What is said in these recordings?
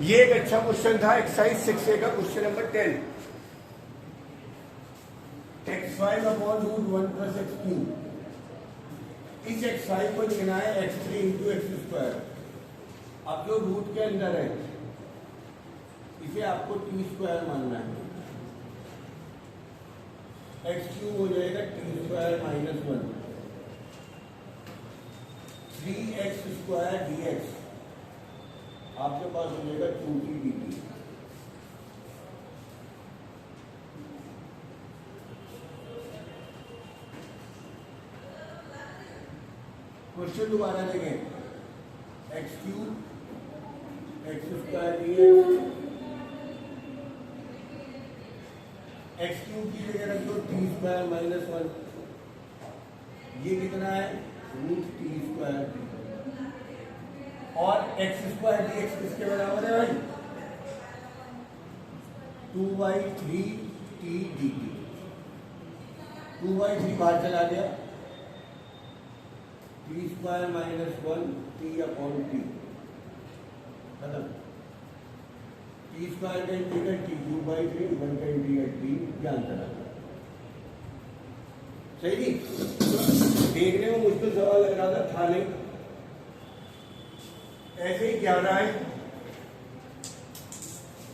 ये एक अच्छा क्वेश्चन था एक्सरसाइज 6A का question number 10। x5 upon root 1 plus x cube, इस x5 को लिखना है x3 इंटू एक्स स्क्वायर। अब जो रूट के अंदर है इसे आपको टी स्क्वायर मानना है। एक्स क्यूब हो जाएगा T square minus 1, 3x square dx आपके पास हो जाएगा 2t dt। क्वेश्चन दोबारा देखें, x cube x square dx, x cube की जगह रख दो टी स्क्वायर माइनस 1, ये कितना है रूट टी स्क्वायर, और एक्स स्क्वायर dx किसके बराबर है भाई 2/3 t dt। 2/3 बाहर चला गया, T square minus 1 T upon T खत्म। टी स्क्वायर का इंटीग्रल टी क्यूब बाई 3, 1 का इंटीग्रल टी, ज्ञान करा। सही नहीं? देखने में मुश्किल सवाल लग रहा था नहीं। ऐसे ही क्या रहा है,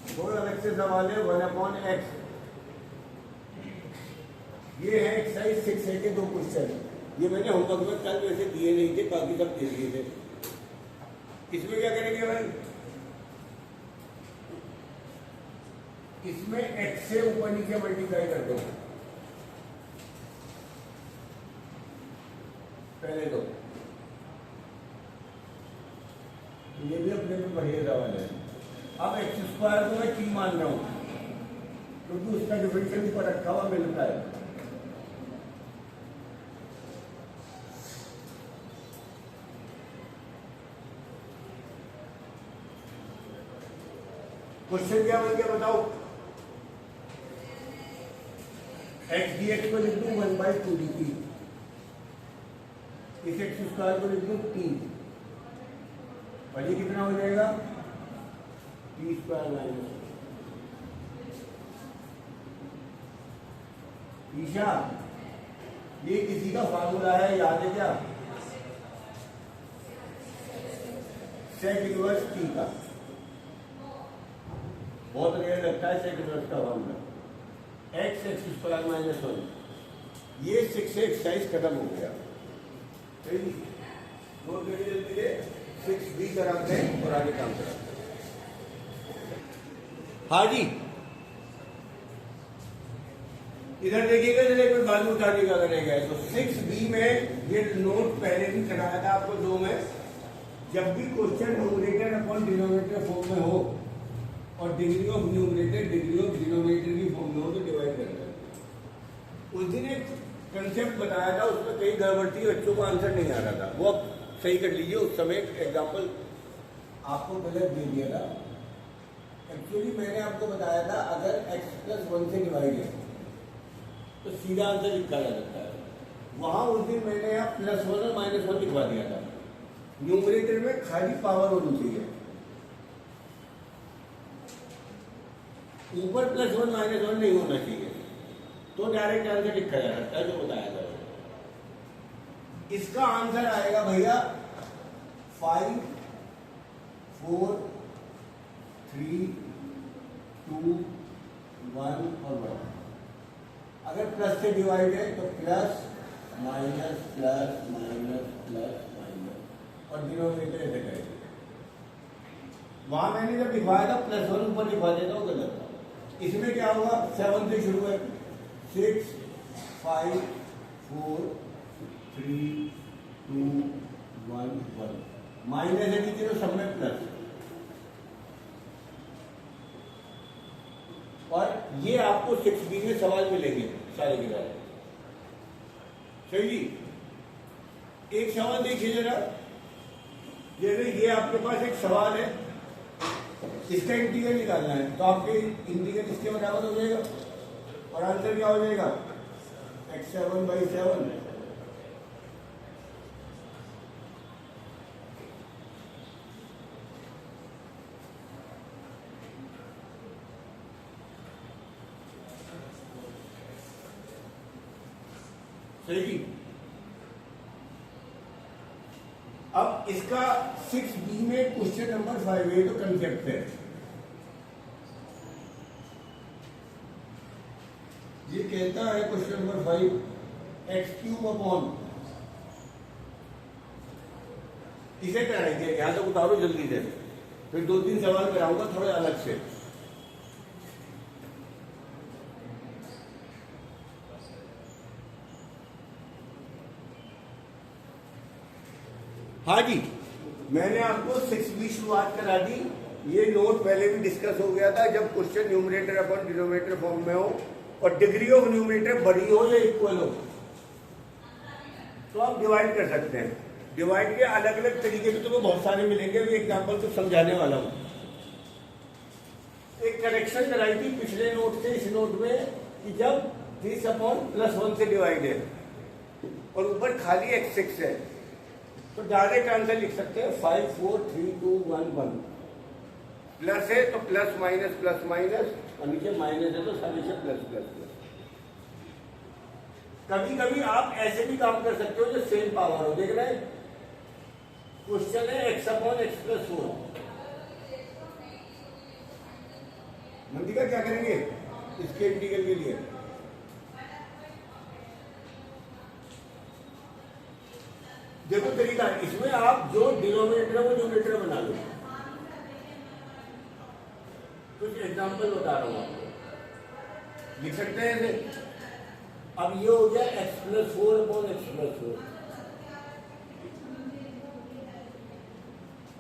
दो अलग से सवाल है 1 अपॉन एक्स। ये है एक्सरसाइज 6A के दो क्वेश्चन। ये मैंने होमवर्क में कल वैसे दिए नहीं थे, बाकी सब दे दिए थे। इसमें क्या करेंगे भाई, इसमें x से ऊपर नीचे मल्टीप्लाई कर दो पहले दो। ये भी अपने में बढ़िया सवाल है। अब एक्स स्क्वायर को मैं टी मान रहा हूं क्योंकि उसका डिफरेंशियल ऊपर रखा हुआ मिलता है। क्वेश्चन क्या बन गया बताओ, एक्स डी एक्स को लिख दूं 1/2 dt, इस एक्स स्क्वायर को लिख दूं 3, और ये कितना हो जाएगा टी स्क्वायर माइनस। ईशा ये किसी का फार्मूला है, याद है क्या, सेक इनवर्स टी का। बहुत रेयर लगता है सेक इनवर्स का formula. X x square minus 1, ये 6 एक्सरसाइज खत्म हो गया। बहुत जल्दी 6B कराते हैं और आगे काम कराते हैं। हाँ जी, इधर देखिएगा, जरा कोई बालू उठाने का करेगा। तो 6B में ये नोट पहले भी कराया था आपको 2 में, जब भी question numerator upon denominator form में हो और degree of numerator degree of denominator की फॉर्म में हो तो डिवाइड करना है। उस दिन एक कंसेप्ट बताया था, उसमें कई गड़बड़ थी, बच्चों को आंसर नहीं आ रहा था, वो अब सही कर लीजिए। उस समय एग्जाम्पल आपको गलत दे दिया था। एक्चुअली मैंने आपको बताया था अगर x + 1 से डिवाइड है तो सीधा आंसर लिखा जा सकता है। वहां उस दिन मैंने यहाँ +1 और -1 लिखवा दिया था। न्यूमरेटर में खाली पावर होनी चाहिए, ऊपर +1 -1 नहीं होना चाहिए, तो डायरेक्ट आंसर लिखा जा सकता है जो बताया था। इसका आंसर आएगा भैया 5 4 3 2 1 और 1। अगर प्लस से डिवाइड है तो plus minus plus minus plus minus, और डिनोमिनेटर ऐसे करेंगे। वहां मैंने जब लिखवाया था +1 ऊपर लिखवा देता हूँ, गलत था। इसमें क्या होगा, 7 से शुरू है, 6 5 4 3 2 1 1, माइनस है नीचे तो सब में प्लस। और ये आपको 6B में सवाल मिलेंगे सारे के सारे। सही जी, एक सवाल देखिए जरा, जैसे ये आपके पास एक सवाल है, इसका इंटीग्रल निकालना है, तो आपके इंटीग्रल इसके बराबर हो जाएगा और आंसर क्या हो जाएगा x7/7। सही जी। अब इसका 6B में क्वेश्चन नंबर 5 है, तो कंसेप्ट है। ये कहता है क्वेश्चन नंबर 5 x³ अपॉन, इसे कराएंगे, यहां तक उतारो जल्दी से, फिर 2-3 सवाल कराऊंगा थोड़े अलग से। हाँ जी, मैंने आपको 6B शुरुआत करा दी। ये नोट पहले भी डिस्कस हो गया था, जब question numerator upon denominator form में हो और डिग्री ऑफ न्यूमरेटर बड़ी हो या इक्वल हो, तो आप डिवाइड कर सकते हैं। डिवाइड के अलग अलग तरीके तो तुम्हें बहुत सारे मिलेंगे, अभी एग्जाम्पल तो समझाने वाला हूं। एक करेक्शन कराई थी पिछले नोट से इस नोट में कि जब 3/+1 से डिवाइड है और ऊपर खाली x6 है, तो डायरेक्ट आंसर लिख सकते हैं 5 4 3 2 1 1। प्लस है तो प्लस माइनस प्लस माइनस, और नीचे माइनस है तो हमेशा प्लस प्लस प्लस। कभी कभी आप ऐसे भी काम कर सकते हो जो सेम पावर हो। देख रहे हैं, क्वेश्चन है x/x+4। मंदिका क्या करेंगे इसके इंटीग्रल के लिए? देखो तरीका, इसमें आप जो डिनोमिनेटर है वो न्यूमरेटर बना लो। कुछ एग्जांपल बता रहा हूं आपको, लिख सकते हैं ऐसे। अब ये हो गया x+4 अपॉन x+4।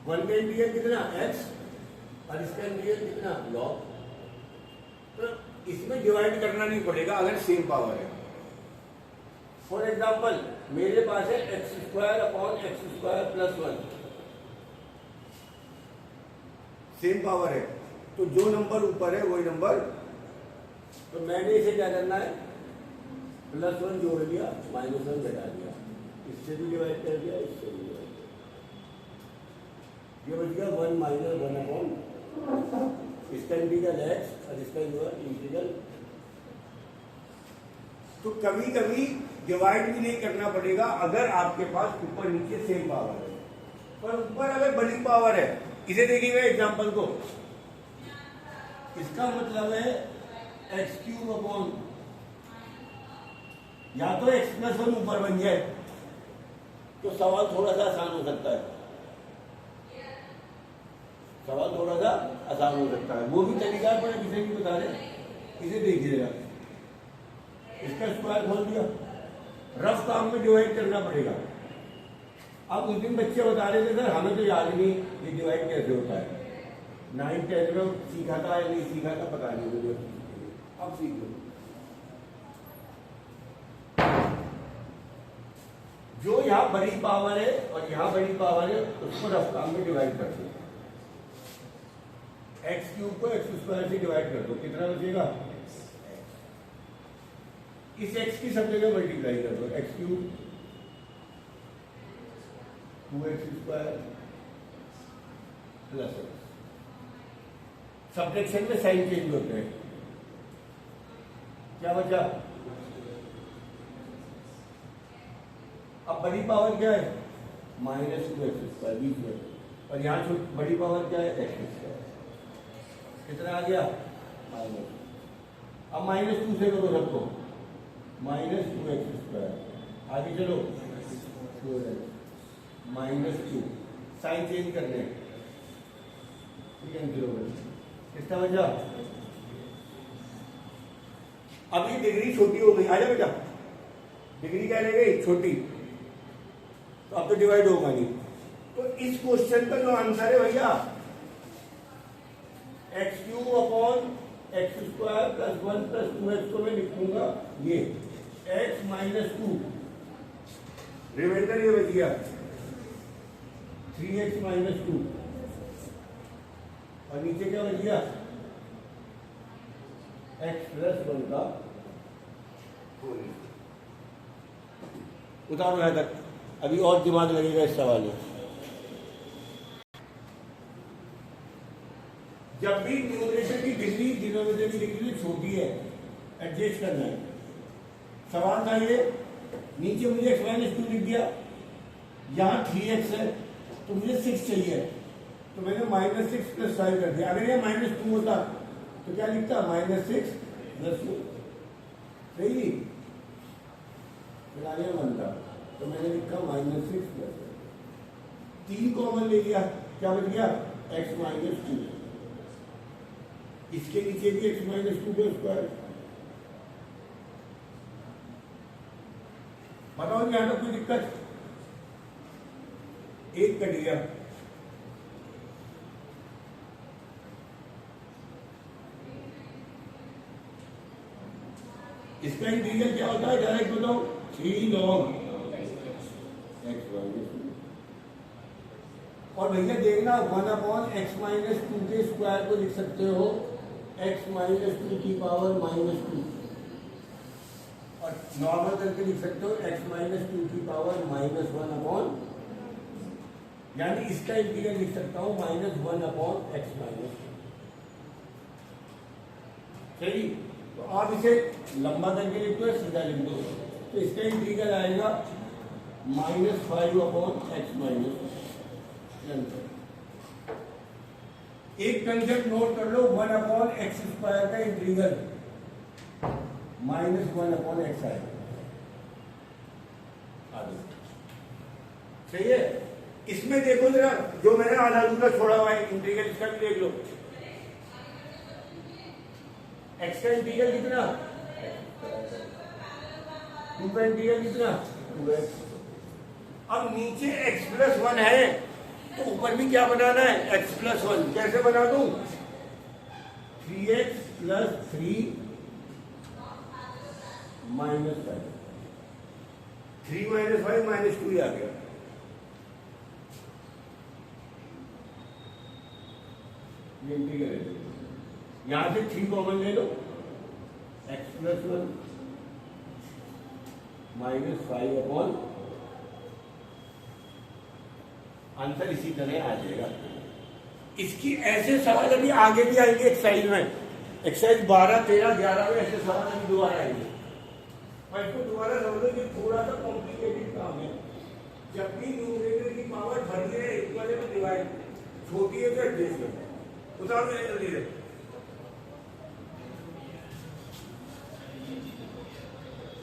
1 का इंटीग्रल कितना x, और इसका इंटीग्रल कितना log। तो इसमें डिवाइड करना नहीं पड़ेगा अगर सेम पावर है। फॉर एग्जाम्पल, मेरे पास है x² upon x²+1, same power है, तो जो नंबर ऊपर है वही नंबर, तो मैंने इसे क्या करना है, +1 जोड़ लिया, -1 घटा दिया, इससे भी डिवाइड कर दिया, इससे भी डिवाइड कर दिया। ये बच गया 1 - 1 अपॉन, इसका इंटीग्रल x और इसका इंटीग्रल। तो कभी कभी डिवाइड भी नहीं करना पड़ेगा अगर आपके पास ऊपर नीचे सेम पावर है। पर ऊपर अगर बड़ी पावर है, इसे देखिएगा एग्जांपल को, इसका मतलब है x³ अपॉन, या तो x+1 ऊपर बन जाए तो सवाल थोड़ा सा आसान हो सकता है, सवाल थोड़ा सा आसान हो सकता है। वो भी तरीका है, पर किसी भी बता रहे, इसे देखिएगा, इसका स्क्वायर खोल दिया, रफ काम में डिवाइड करना पड़ेगा। अब उस दिन बच्चे बता रहे थे सर हमें तो याद नहीं ये डिवाइड कैसे होता है, 9-10 में सीखा था या नहीं सीखा था पता नहीं मुझे, अब सीख लो। जो यहाँ बड़ी पावर है और यहाँ बड़ी पावर है उसको रफ काम में डिवाइड कर दो। x³ को x² से डिवाइड कर दो, कितना बचेगा, इस x की सब जगह मल्टीप्लाई कर दो, x³ 2x² plus x। Subtraction में साइन चेंज होते हैं, क्या बचा, अब बड़ी पावर क्या है, -2x² बीच में, और यहाँ बड़ी पावर क्या है, x²। कितना आ गया, माइनस। अब -2 से करो सबको, -2x², आगे चलो 4x -2, साइन चेंज करने, कैंसिल हो गया, कितना बचा। अब ये डिग्री छोटी हो गई, आजा बेटा, डिग्री क्या रह गई, छोटी, तो अब तो डिवाइड होगा नहीं। तो इस क्वेश्चन का जो आंसर है भैया, x³ अपॉन x² + 1 + 2x को मैं लिखूंगा ये x - 2, रिमाइंडर ये बच गया 3x - 2, और नीचे क्या बच गया, x+1 का होल। उतारो यहां तक, अभी और दिमाग लगेगा इस सवाल में। जब भी न्यूमरेटर की डिग्री डिनोमिनेटर की डिग्री छोटी है, एडजस्ट करना है। सवाल था ये नीचे मुझे x माइनस 2 लिख दिया, यहाँ 3x है तो मुझे 6 चाहिए, तो मैंने -6 + 5 कर दिया। अगर ये -2 होता तो क्या लिखता, -6 + 2, सही, फिर आगे बनता, तो मैंने लिखा -6 + 3 कॉमन ले लिया, क्या बच गया, x माइनस 2, इसके नीचे भी x माइनस 2 का स्क्वायर। बताओ यहाँ तो कोई दिक्कत, एक कट गया, इसका इंटीग्रल क्या होता है, डायरेक्ट बताओ, 3 log x माइनस 2। और भैया देखना 1/x माइनस 2 के स्क्वायर को लिख सकते हो x माइनस 2 की पावर -2, और नॉर्मल करके लिख सकते हो x माइनस 2 की पावर -1/, यानी इसका इंटीग्रल लिख सकता हूं -1/x माइनस 2, सही। तो आप इसे लंबा करके लिख दो, सीधा लिख दो, तो इसका इंटीग्रल आएगा -5/x माइनस 2। एक कंसेप्ट नोट कर लो, 1/x² का इंटीग्रल -1/x आएगा, सही है। इसमें देखो जरा, जो मैंने आधा अधूरा छोड़ा हुआ है इंटीग्रल, इसका भी देख लो, x का इंटीग्रल कितना, 2 का इंटीग्रल कितना, 2x। अब नीचे x + 1 है तो ऊपर भी क्या बनाना है, x + 1। कैसे बना दूं, 3x + 3 - 5, 3 - 5 -2 ही आ गया। ये इंटीग्रल है, यहां से 3 कॉमन ले लो, x + 1 -5/, आंसर इसी तरह आ जाएगा। इसकी ऐसे सवाल अभी आगे भी आएंगे एक्सरसाइज में, एक्सरसाइज 12, 13, 11 में ऐसे सवाल अभी दोबारा आएंगे। मैं इसको दोबारा समझो कि थोड़ा सा कॉम्प्लिकेटेड काम है। जब भी न्यूमरेटर की पावर बड़ी है, इक्वल है तो डिवाइड, छोटी है तो एडजस्ट करना है। उदाहरण जल्दी है,